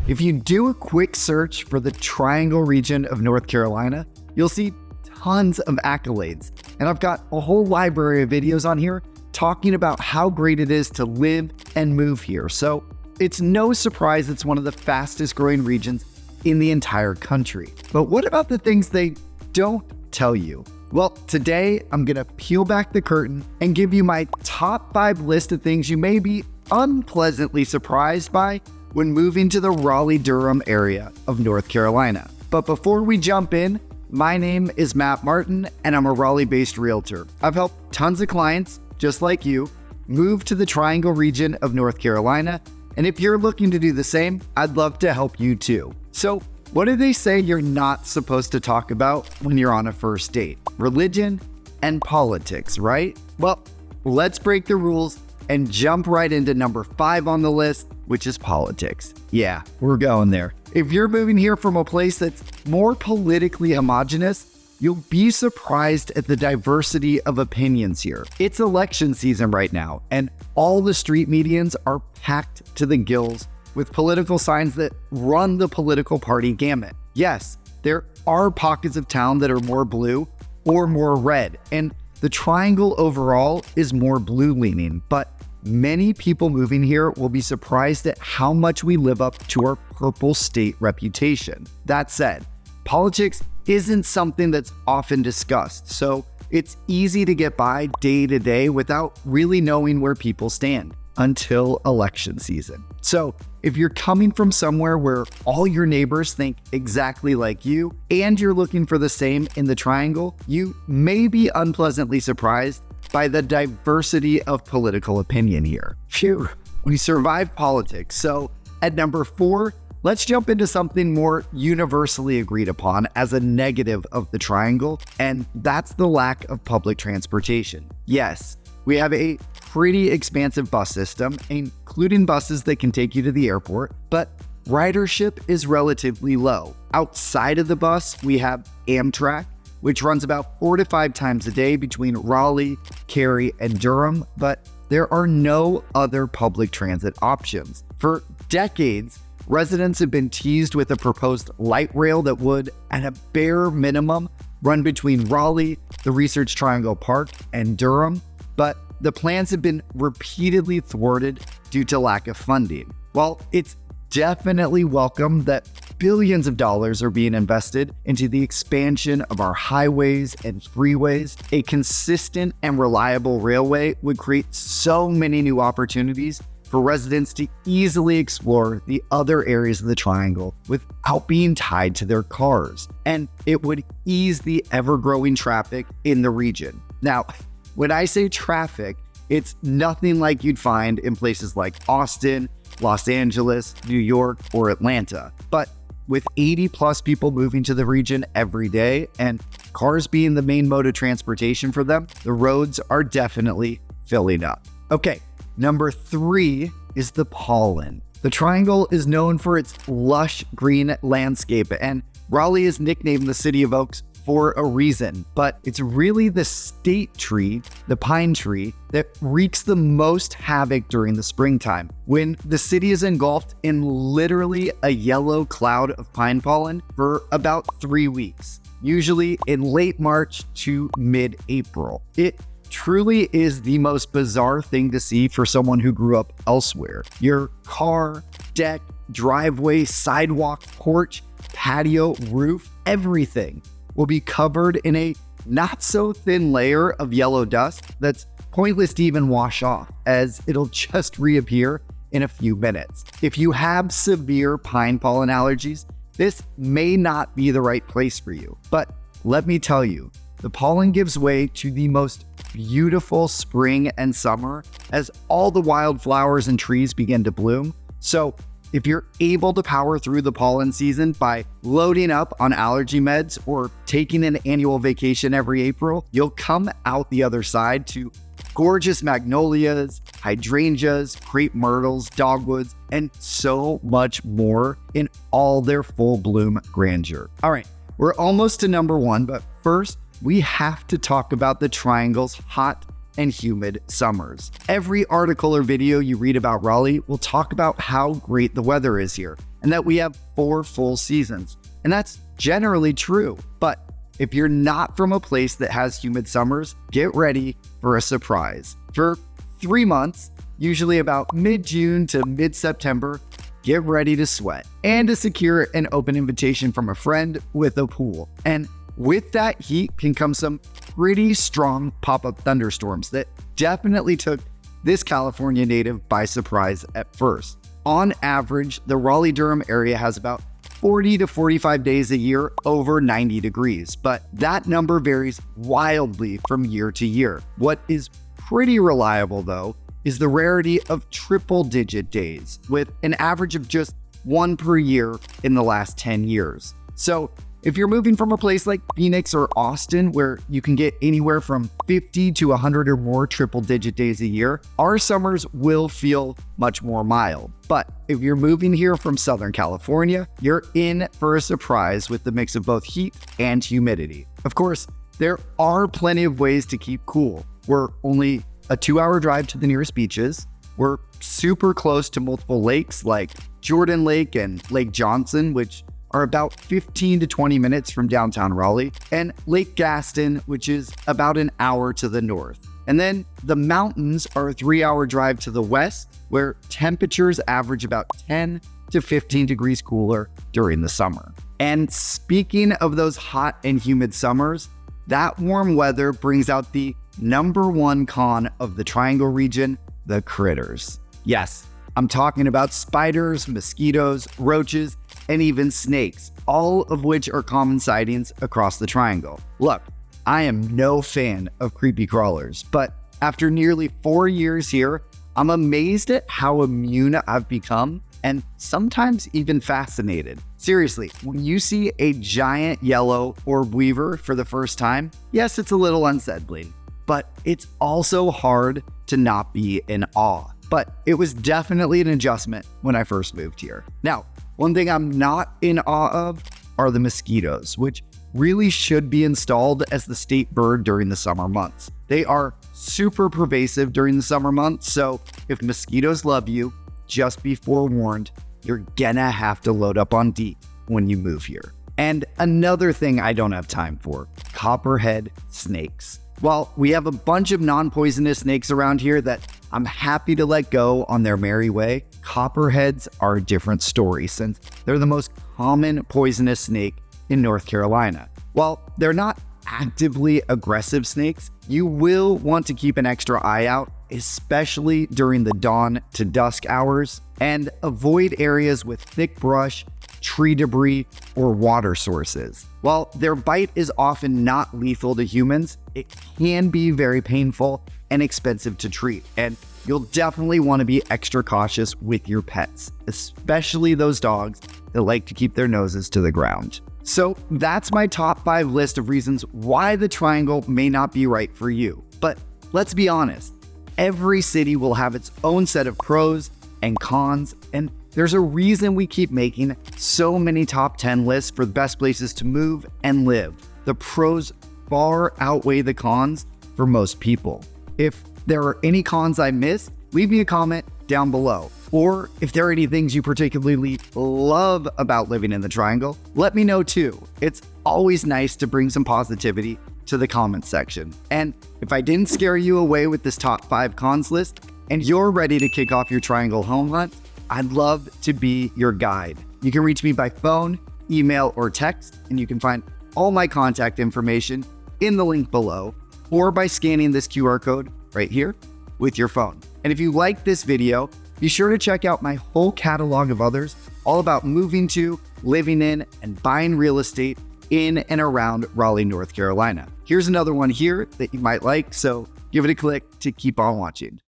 If you do a quick search for the Triangle region of North Carolina, you'll see tons of accolades. And I've got a whole library of videos on here talking about how great it is to live and move here. So it's no surprise it's one of the fastest growing regions in the entire country. But what about the things they don't tell you? Well, today I'm gonna peel back the curtain and give you my top 5 list of things you may be unpleasantly surprised by when moving to the Raleigh-Durham area of North Carolina. But before we jump in, my name is Matt Martin and I'm a Raleigh-based realtor. I've helped tons of clients, just like you, move to the Triangle region of North Carolina. And if you're looking to do the same, I'd love to help you too. So what do they say you're not supposed to talk about when you're on a first date? Religion and politics, right? Well, let's break the rules and jump right into number 5 on the list, which is politics. Yeah, we're going there. If you're moving here from a place that's more politically homogenous, you'll be surprised at the diversity of opinions here. It's election season right now, and all the street medians are packed to the gills with political signs that run the political party gamut. Yes, there are pockets of town that are more blue or more red, and the Triangle overall is more blue leaning, but many people moving here will be surprised at how much we live up to our purple state reputation. That said, politics isn't something that's often discussed, so it's easy to get by day to day without really knowing where people stand until election season. So if you're coming from somewhere where all your neighbors think exactly like you and you're looking for the same in the Triangle, you may be unpleasantly surprised by the diversity of political opinion here. Phew, we survived politics. So at number 4, let's jump into something more universally agreed upon as a negative of the Triangle, and that's the lack of public transportation. Yes, we have a pretty expansive bus system, including buses that can take you to the airport, but ridership is relatively low. Outside of the bus, we have Amtrak, which runs about 4 to 5 times a day between Raleigh, Cary, and Durham, but there are no other public transit options. For decades, residents have been teased with a proposed light rail that would, at a bare minimum, run between Raleigh, the Research Triangle Park, and Durham, but the plans have been repeatedly thwarted due to lack of funding. While it's definitely welcome that billions of dollars are being invested into the expansion of our highways and freeways, a consistent and reliable railway would create so many new opportunities for residents to easily explore the other areas of the Triangle without being tied to their cars. And it would ease the ever-growing traffic in the region. Now, when I say traffic, it's nothing like you'd find in places like Austin, Los Angeles, New York, or Atlanta. But with 80 plus people moving to the region every day and cars being the main mode of transportation for them, the roads are definitely filling up. Okay, number 3 is the pollen. The Triangle is known for its lush green landscape, and Raleigh is nicknamed the City of Oaks for a reason, but it's really the state tree, the pine tree, that wreaks the most havoc during the springtime, when the city is engulfed in literally a yellow cloud of pine pollen for about 3 weeks, usually in late March to mid-April. It truly is the most bizarre thing to see for someone who grew up elsewhere. Your car, deck, driveway, sidewalk, porch, patio, roof, everything will be covered in a not so thin layer of yellow dust that's pointless to even wash off, as it'll just reappear in a few minutes. If you have severe pine pollen allergies, this may not be the right place for you. But let me tell you, the pollen gives way to the most beautiful spring and summer as all the wildflowers and trees begin to bloom. So if you're able to power through the pollen season by loading up on allergy meds or taking an annual vacation every April, you'll come out the other side to gorgeous magnolias, hydrangeas, crepe myrtles, dogwoods, and so much more in all their full bloom grandeur. All right, we're almost to number 1, but first we have to talk about the Triangle's hot and humid summers. Every article or video you read about Raleigh will talk about how great the weather is here and that we have 4 full seasons. And that's generally true. But if you're not from a place that has humid summers, get ready for a surprise. For 3 months, usually about mid-June to mid-September, get ready to sweat and to secure an open invitation from a friend with a pool. And with that heat can come some pretty strong pop-up thunderstorms that definitely took this California native by surprise at first. On average, the Raleigh-Durham area has about 40 to 45 days a year over 90 degrees, but that number varies wildly from year to year. What is pretty reliable, though, is the rarity of triple-digit days, with an average of just 1 per year in the last 10 years. So if you're moving from a place like Phoenix or Austin, where you can get anywhere from 50 to 100 or more triple-digit days a year, our summers will feel much more mild. But if you're moving here from Southern California, you're in for a surprise with the mix of both heat and humidity. Of course, there are plenty of ways to keep cool. We're only a 2-hour drive to the nearest beaches. We're super close to multiple lakes like Jordan Lake and Lake Johnson, which are about 15 to 20 minutes from downtown Raleigh, and Lake Gaston, which is about an hour to the north. And then the mountains are a 3-hour drive to the west, where temperatures average about 10 to 15 degrees cooler during the summer. And speaking of those hot and humid summers, that warm weather brings out the #1 con of the Triangle region, the critters. Yes, I'm talking about spiders, mosquitoes, roaches, and even snakes, all of which are common sightings across the Triangle. Look, I am no fan of creepy crawlers, but after nearly 4 years here, I'm amazed at how immune I've become and sometimes even fascinated. Seriously, when you see a giant yellow orb weaver for the first time, yes, it's a little unsettling, but it's also hard to not be in awe. But it was definitely an adjustment when I first moved here. Now, one thing I'm not in awe of are the mosquitoes, which really should be installed as the state bird during the summer months. They are super pervasive during the summer months, so if mosquitoes love you, just be forewarned, you're gonna have to load up on DEET when you move here. And another thing I don't have time for, copperhead snakes. While we have a bunch of non-poisonous snakes around here that I'm happy to let go on their merry way, copperheads are a different story since they're the most common poisonous snake in North Carolina. While they're not actively aggressive snakes, you will want to keep an extra eye out, especially during the dawn to dusk hours, and avoid areas with thick brush, tree debris, or water sources. While their bite is often not lethal to humans, it can be very painful and expensive to treat, and you'll definitely want to be extra cautious with your pets, especially those dogs that like to keep their noses to the ground. So that's my top 5 list of reasons why the Triangle may not be right for you. But let's be honest, every city will have its own set of pros and cons, and there's a reason we keep making so many top 10 lists for the best places to move and live. The pros far outweigh the cons for most people. If there are any cons I missed, leave me a comment down below. Or if there are any things you particularly love about living in the Triangle, let me know too. It's always nice to bring some positivity to the comments section. And if I didn't scare you away with this top 5 cons list, and you're ready to kick off your Triangle home hunt, I'd love to be your guide. You can reach me by phone, email, or text, and you can find all my contact information in the link below, or by scanning this QR code right here with your phone. And if you like this video, be sure to check out my whole catalog of others, all about moving to, living in, and buying real estate in and around Raleigh, North Carolina. Here's another one here that you might like, so give it a click to keep on watching.